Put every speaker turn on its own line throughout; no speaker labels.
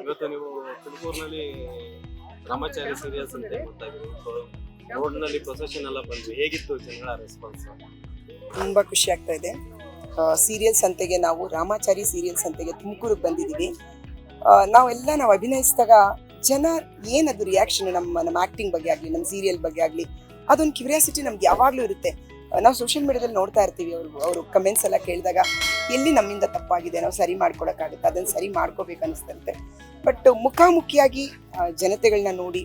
ಇವತ್ತು ನೀವು ತುಮಕೂರಿನಲ್ಲಿ ರಾಮಾಚಾರಿ ಸೀರಿಯಲ್ಸ್ ಅಂತ ಗೊತ್ತಾಗಿದೆ. ರೋಡ್ನಲ್ಲಿ ಪ್ರೊಸೆಷನ್ ಎಲ್ಲ ಬಂದ್ವಿ, ಹೇಗಿತ್ತು ಜನಗಳ ರೆಸ್ಪಾನ್ಸ್?
ತುಂಬ ಖುಷಿ ಆಗ್ತಾ ಇದೆ. ಸೀರಿಯಲ್ ಸಂತೆಗೆ ನಾವು ರಾಮಾಚಾರಿ ಸೀರಿಯಲ್ ಸಂತೆಗೆ ತುಮಕೂರಿಗೆ ಬಂದಿದ್ದೀವಿ. ನಾವು ಅಭಿನಯಿಸಿದಾಗ ಜನ ಏನದು ರಿಯಾಕ್ಷನ್ ನಮ್ಮ ಆ್ಯಕ್ಟಿಂಗ್ ಬಗ್ಗೆ ಆಗಲಿ, ನಮ್ಮ ಸೀರಿಯಲ್ ಬಗ್ಗೆ ಆಗಲಿ, ಅದೊಂದು ಕ್ಯೂರಿಯಾಸಿಟಿ ನಮ್ಗೆ ಯಾವಾಗಲೂ ಇರುತ್ತೆ. ನಾವು ಸೋಷಿಯಲ್ ಮೀಡಿಯಾದಲ್ಲಿ ನೋಡ್ತಾ ಇರ್ತೀವಿ, ಅವರು ಕಮೆಂಟ್ಸ್ ಎಲ್ಲ ಕೇಳಿದಾಗ ಎಲ್ಲಿ ನಮ್ಮಿಂದ ತಪ್ಪಾಗಿದೆ, ನಾವು ಸರಿ ಮಾಡ್ಕೊಳಕ್ಕಾಗುತ್ತೆ, ಅದನ್ನು ಸರಿ ಮಾಡ್ಕೋಬೇಕು ಅನಿಸ್ತಂತೆ. ಬಟ್ ಮುಖಾಮುಖಿಯಾಗಿ ಜನತೆಗಳನ್ನ ನೋಡಿ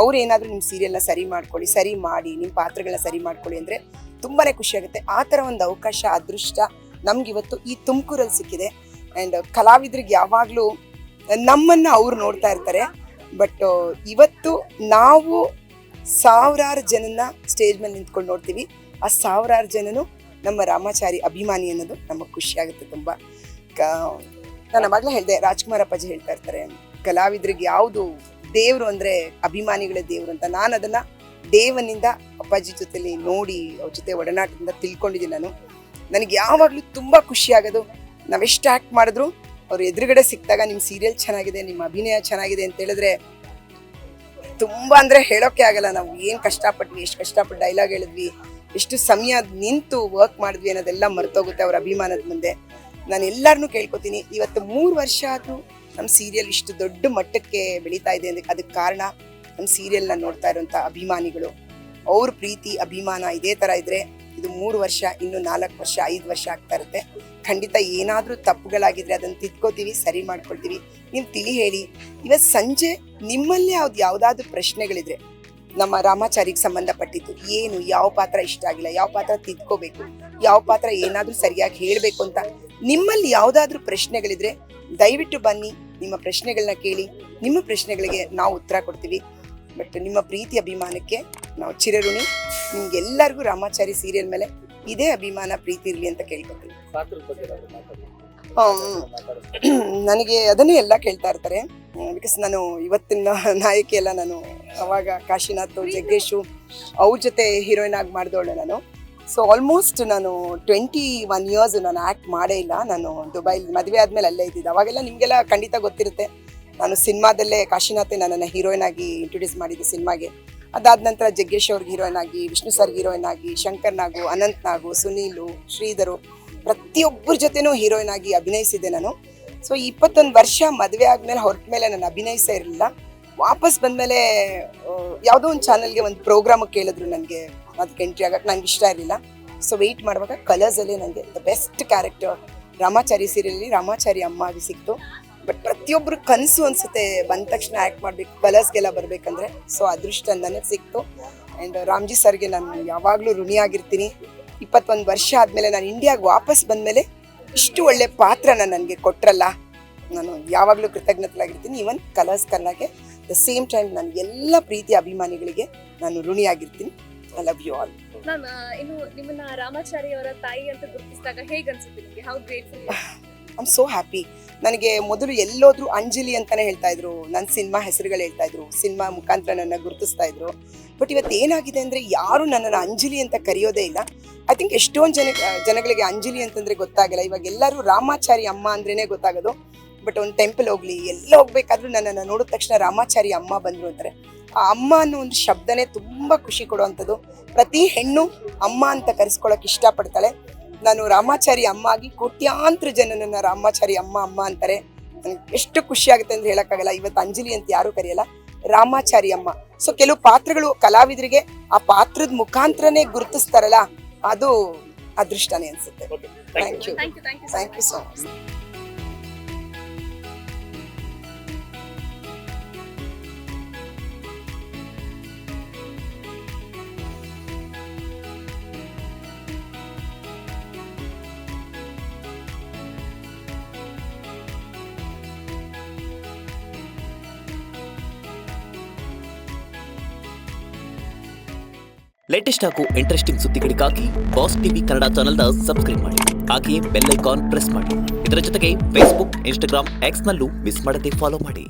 ಅವ್ರು ಏನಾದರೂ ನಿಮ್ಮ ಸೀರಿಯಲ್ನ ಸರಿ ಮಾಡ್ಕೊಳ್ಳಿ, ಸರಿ ಮಾಡಿ, ನಿಮ್ಮ ಪಾತ್ರಗಳನ್ನ ಸರಿ ಮಾಡ್ಕೊಳ್ಳಿ ಅಂದರೆ ತುಂಬಾ ಖುಷಿಯಾಗುತ್ತೆ. ಆ ಥರ ಒಂದು ಅವಕಾಶ, ಅದೃಷ್ಟ ನಮಗಿವತ್ತು ಈ ತುಮಕೂರಲ್ಲಿ ಸಿಕ್ಕಿದೆ. ಆ್ಯಂಡ್ ಕಲಾವಿದ್ರಿಗೆ ಯಾವಾಗಲೂ ನಮ್ಮನ್ನು ಅವ್ರು ನೋಡ್ತಾ ಇರ್ತಾರೆ. ಬಟ್ ಇವತ್ತು ನಾವು ಸಾವಿರಾರು ಜನನ ಸ್ಟೇಜ್ ಮೇಲೆ ನಿಂತ್ಕೊಂಡು ನೋಡ್ತೀವಿ. ಆ ಸಾವಿರಾರು ಜನನು ನಮ್ಮ ರಾಮಾಚಾರಿ ಅಭಿಮಾನಿ ಅನ್ನೋದು ನಮಗೆ ಖುಷಿಯಾಗುತ್ತೆ ತುಂಬ. ನಾನು ಅವಾಗಲೇ ಹೇಳಿದೆ, ರಾಜ್ಕುಮಾರ್ ಅಪ್ಪಾಜಿ ಹೇಳ್ತಾ ಇರ್ತಾರೆ, ಕಲಾವಿದ್ರಿಗೆ ಯಾವುದು ದೇವರು ಅಂದರೆ ಅಭಿಮಾನಿಗಳೇ ದೇವರು ಅಂತ. ನಾನು ಅದನ್ನು ದೇವನಿಂದ ಅಪ್ಪಾಜಿ ಜೊತೆಲಿ ನೋಡಿ ಅವ್ರ ಜೊತೆ ಒಡನಾಟದಿಂದ ತಿಳ್ಕೊಂಡಿದ್ದೀನಿ. ನನಗೆ ಯಾವಾಗಲೂ ತುಂಬ ಖುಷಿ ಆಗೋದು, ನಾವೆಷ್ಟು ಆ್ಯಕ್ಟ್ ಮಾಡಿದ್ರು ಅವ್ರು ಎದುರುಗಡೆ ಸಿಕ್ಕಿದಾಗ ನಿಮ್ಮ ಸೀರಿಯಲ್ ಚೆನ್ನಾಗಿದೆ, ನಿಮ್ಮ ಅಭಿನಯ ಚೆನ್ನಾಗಿದೆ ಅಂತ ಹೇಳಿದ್ರೆ ತುಂಬ ಅಂದರೆ ಹೇಳೋಕ್ಕೆ ಆಗಲ್ಲ. ನಾವು ಏನು ಕಷ್ಟಪಟ್ವಿ, ಎಷ್ಟು ಕಷ್ಟಪಟ್ಟು ಡೈಲಾಗ್ ಹೇಳಿದ್ವಿ, ಎಷ್ಟು ಸಮಯ ನಿಂತು ವರ್ಕ್ ಮಾಡಿದ್ವಿ ಅನ್ನೋದೆಲ್ಲ ಮರ್ತೋಗುತ್ತೆ ಅವ್ರ ಅಭಿಮಾನದ ಮುಂದೆ. ನಾನು ಎಲ್ಲರನ್ನೂ ಕೇಳ್ಕೊತೀನಿ, ಇವತ್ತು 3 ವರ್ಷ ಆದರೂ ನಮ್ಮ ಸೀರಿಯಲ್ ಇಷ್ಟು ದೊಡ್ಡ ಮಟ್ಟಕ್ಕೆ ಬೆಳೀತಾ ಇದೆ ಅಂದರೆ ಅದಕ್ಕೆ ಕಾರಣ ನಮ್ಮ ಸೀರಿಯಲ್ನ ನೋಡ್ತಾ ಇರೋಂಥ ಅಭಿಮಾನಿಗಳು. ಅವ್ರ ಪ್ರೀತಿ ಅಭಿಮಾನ ಇದೇ ಥರ ಇದ್ದರೆ ಇದು 3 ವರ್ಷ, ಇನ್ನು 4 ವರ್ಷ, 5 ವರ್ಷ ಆಗ್ತಾ ಇರುತ್ತೆ. ಖಂಡಿತ ಏನಾದರೂ ತಪ್ಪುಗಳಾಗಿದ್ರೆ ಅದನ್ನು ತಿದ್ಕೋತೀವಿ, ಸರಿ ಮಾಡ್ಕೊಳ್ತೀವಿ. ನೀವು ತಿಳಿ ಹೇಳಿ. ಇವತ್ತು ಸಂಜೆ ನಿಮ್ಮಲ್ಲೇ ಯಾವುದಾದ್ರೂ ಪ್ರಶ್ನೆಗಳಿದ್ರೆ ನಮ್ಮ ರಾಮಾಚಾರಿಗೆ ಸಂಬಂಧಪಟ್ಟಿದ್ದು, ಏನು ಯಾವ ಪಾತ್ರ ಇಷ್ಟ ಆಗಿಲ್ಲ, ಯಾವ ಪಾತ್ರ ತಿದ್ಕೋಬೇಕು, ಯಾವ ಪಾತ್ರ ಏನಾದರೂ ಸರಿಯಾಗಿ ಹೇಳಬೇಕು ಅಂತ ನಿಮ್ಮಲ್ಲಿ ಯಾವುದಾದ್ರೂ ಪ್ರಶ್ನೆಗಳಿದ್ರೆ ದಯವಿಟ್ಟು ಬನ್ನಿ, ನಿಮ್ಮ ಪ್ರಶ್ನೆಗಳನ್ನ ಕೇಳಿ. ನಿಮ್ಮ ಪ್ರಶ್ನೆಗಳಿಗೆ ನಾವು ಉತ್ತರ ಕೊಡ್ತೀವಿ. ಬಟ್ ನಿಮ್ಮ ಪ್ರೀತಿ ಅಭಿಮಾನಕ್ಕೆ ನಾವು ಚಿರಋಣಿ. ನಿಮ್ಗೆಲ್ಲರಿಗೂ ರಾಮಾಚಾರಿ ಸೀರಿಯಲ್ ಮೇಲೆ ಇದೇ ಅಭಿಮಾನ, ಪ್ರೀತಿ ಇರಲಿ ಅಂತ ಕೇಳ್ಕೊತೀವಿ. ನನಗೆ ಅದನ್ನೇ ಎಲ್ಲ ಕೇಳ್ತಾ ಇರ್ತಾರೆ. ಬಿಕಾಸ್ ನಾನು ಇವತ್ತಿನ ನಾಯಕಿ ಎಲ್ಲ, ನಾನು ಅವಾಗ ಕಾಶಿನಾಥ್, ಜಗ್ಗೇಶು ಅವ್ರ ಜೊತೆ ಹೀರೋಯಿನ್ ಆಗಿ ಮಾಡಿದವಳು ನಾನು. ಸೊ ಆಲ್ಮೋಸ್ಟ್ ನಾನು 21 ಇಯರ್ಸ್ ನಾನು ಆ್ಯಕ್ಟ್ ಮಾಡೇ ಇಲ್ಲ. ನಾನು ದುಬೈಲಿ ಮದುವೆ ಆದಮೇಲೆ ಅಲ್ಲೇ ಇದ್ದಿದ್ದು. ಅವಾಗೆಲ್ಲ ನಿಮಗೆಲ್ಲ ಖಂಡಿತ ಗೊತ್ತಿರುತ್ತೆ, ನಾನು ಸಿನಿಮಾದಲ್ಲೇ ಕಾಶಿನಾಥೆ ನನ್ನನ್ನು ಹೀರೋಯಿನ್ ಆಗಿ ಇಂಟ್ರೊಡ್ಯೂಸ್ ಮಾಡಿದ್ದು ಸಿನಿಮಾಗೆ. ಅದಾದ ನಂತರ ಜಗ್ಗೇಶ್ ಅವ್ರಿಗೆ ಹೀರೋಯಿನ್ ಆಗಿ, ವಿಷ್ಣು ಸರ್ಗೆ ಹೀರೋಯಿನ್ ಆಗಿ, ಶಂಕರ್ನಾಗು, ಅನಂತ್ನಾಗು, ಸುನೀಲು, ಶ್ರೀಧರು, ಪ್ರತಿಯೊಬ್ಬರ ಜೊತೆನೂ ಹೀರೋಯಿನ್ ಆಗಿ ಅಭಿನಯಿಸಿದ್ದೆ ನಾನು. ಸೊ 21 ವರ್ಷ ಮದುವೆ ಆದಮೇಲೆ ಹೊರಟ ಮೇಲೆ ನಾನು ಅಭಿನಯಿಸೇ ಇರಲಿಲ್ಲ. ವಾಪಸ್ ಬಂದಮೇಲೆ ಯಾವುದೋ ಒಂದು ಚಾನಲ್ಗೆ ಒಂದು ಪ್ರೋಗ್ರಾಮಿಗೆ ಕೇಳಿದ್ರು ನನಗೆ, ಅದಕ್ಕೆ ಎಂಟ್ರಿ ಆಗಕ್ಕೆ ನನಗೆ ಇಷ್ಟ ಇರಲಿಲ್ಲ. ಸೊ ವೆಯ್ಟ್ ಮಾಡುವಾಗ ಕಲರ್ಸಲ್ಲೇ ನನಗೆ ದ ಬೆಸ್ಟ್ ಕ್ಯಾರೆಕ್ಟರ್ ರಾಮಾಚಾರಿ ಸೀರಿಯಲಲ್ಲಿ ರಾಮಾಚಾರಿ ಅಮ್ಮ ಆಗಿ ಸಿಕ್ತು. ಬಟ್ ಪ್ರತಿಯೊಬ್ಬರು ಕನಸು ಅನಿಸುತ್ತೆ, ಬಂದ ತಕ್ಷಣ ಆ್ಯಕ್ಟ್ ಮಾಡಬೇಕು, ಕಲರ್ಸ್ಗೆಲ್ಲ ಬರಬೇಕಂದ್ರೆ. ಸೊ ಅದೃಷ್ಟ ನನಗೆ ಸಿಕ್ತು. ಆ್ಯಂಡ್ ರಾಮ್ಜಿ ಸರ್ಗೆ ನಾನು ಯಾವಾಗಲೂ ಋಣಿಯಾಗಿರ್ತೀನಿ. 21 ವರ್ಷ ಆದಮೇಲೆ ನಾನು ಇಂಡಿಯಾಗೆ ವಾಪಸ್ ಬಂದಮೇಲೆ ಇಷ್ಟು ಒಳ್ಳೆ ಪಾತ್ರನ ನನಗೆ ಕೊಟ್ಟರಲ್ಲ, ನಾನು ಯಾವಾಗಲೂ ಕೃತಜ್ಞತೆಯಾಗಿರ್ತೀನಿ. ಈವನ್ ಕಲರ್ಸ್ ಕರ್ನಾಗೆ ದ ಸೇಮ್ ಟೈಮ್ ನಾನು ಎಲ್ಲ ಪ್ರೀತಿ ಅಭಿಮಾನಿಗಳಿಗೆ ನಾನು ಋಣಿಯಾಗಿರ್ತೀನಿ. I love you all.
Ma'am, ಇನ್ನು ನಿಮ್ಮನ್ನ ರಾಮಾಚಾರಿ ಅವರ ತಾಯಿ ಅಂತ ಗುರುತಿಸಿದಾಗ ಹೇಗೆ ಅನ್ಸುತ್ತೆ ನಿಮಗೆ? How grateful.
I am so happy. ನನಗೆ ಮೊದಲು ಎಲ್ಲೋದ್ರೂ ಅಂಜಲಿ ಅಂತಾನೆ ಹೇಳ್ತಾ ಇದ್ರು, ನನ್ನ ಸಿನಿಮಾ ಹೆಸರುಗಳು ಹೇಳ್ತಾ ಇದ್ರು, ಸಿನಿಮಾ ಮುಖಾಂತರ ನನ್ನ ಗುರುತಿಸ್ತಾ ಇದ್ರು. ಬಟ್ ಇವತ್ತು ಏನಾಗಿದೆ ಅಂದರೆ ಯಾರು ನನ್ನನ್ನು ಅಂಜಲಿ ಅಂತ ಕರೆಯೋದೇ ಇಲ್ಲ. ಐ ಥಿಂಕ್ ಎಷ್ಟೊಂದು ಜನಗಳಿಗೆ ಅಂಜಲಿ ಅಂತಂದರೆ ಗೊತ್ತಾಗಿಲ್ಲ. ಇವಾಗ ಎಲ್ಲರೂ ರಾಮಾಚಾರಿ ಅಮ್ಮ ಅಂದ್ರೇ ಗೊತ್ತಾಗೋದು. ಬಟ್ ಒಂದು ಟೆಂಪಲ್ ಹೋಗ್ಲಿ, ಎಲ್ಲ ಹೋಗ್ಬೇಕಾದ್ರೂ ನನ್ನನ್ನು ನೋಡಿದ ತಕ್ಷಣ ರಾಮಾಚಾರಿ ಅಮ್ಮ ಬಂದರು ಅಂತಾರೆ. ಆ ಅಮ್ಮ ಅನ್ನೋ ಒಂದು ಶಬ್ದನೇ ತುಂಬ ಖುಷಿ ಕೊಡುವಂಥದ್ದು. ಪ್ರತಿ ಹೆಣ್ಣು ಅಮ್ಮ ಅಂತ ಕರೆಸ್ಕೊಳ್ಳೋಕೆ ಇಷ್ಟಪಡ್ತಾಳೆ. ನಾನು ರಾಮಾಚಾರಿ ಅಮ್ಮ ಆಗಿ ಕೋಟ್ಯಾಂತರ ಜನನನ್ನು ರಾಮಾಚಾರಿ ಅಮ್ಮ ಅಮ್ಮ ಅಂತಾರೆ. ನನಗೆ ಎಷ್ಟು ಖುಷಿ ಆಗುತ್ತೆ ಅಂತ ಹೇಳೋಕ್ಕಾಗಲ್ಲ. ಇವತ್ತು ಅಂಜಲಿ ಅಂತ ಯಾರೂ ಕರೆಯಲ್ಲ, ರಾಮಾಚಾರಿ ಅಮ್ಮ. ಸೊ ಕೆಲವು ಪಾತ್ರಗಳು ಕಲಾವಿದರಿಗೆ ಆ ಪಾತ್ರದ ಮುಖಾಂತರನೇ ಗುರುತಿಸ್ತಾರಲ್ಲ, ಅದು ಅದೃಷ್ಟನೇ ಅನ್ಸುತ್ತೆ. Thank you, thank you so much.
Latest ಹಾಗೂ ಇಂಟ್ರೆಸ್ಟಿಂಗ್ ಸುದ್ದಿಗಳಿಗಾಗಿ ಬಾಸ್ ಟಿವಿ ಕನ್ನಡ ಚಾನೆಲ್ನ ಸಬ್ಸ್ಕ್ರೈಬ್ ಮಾಡಿ. ಹಾಗೆಯೇ ಬೆಲ್ ಐಕಾನ್ ಪ್ರೆಸ್ ಮಾಡಿ. ಇದರ ಜೊತೆಗೆ ಫೇಸ್ಬುಕ್, ಇನ್ಸ್ಟಾಗ್ರಾಮ್, ಎಕ್ಸ್ ನಲ್ಲೂ ಮಿಸ್ ಮಾಡದೆ ಫಾಲೋ ಮಾಡಿ.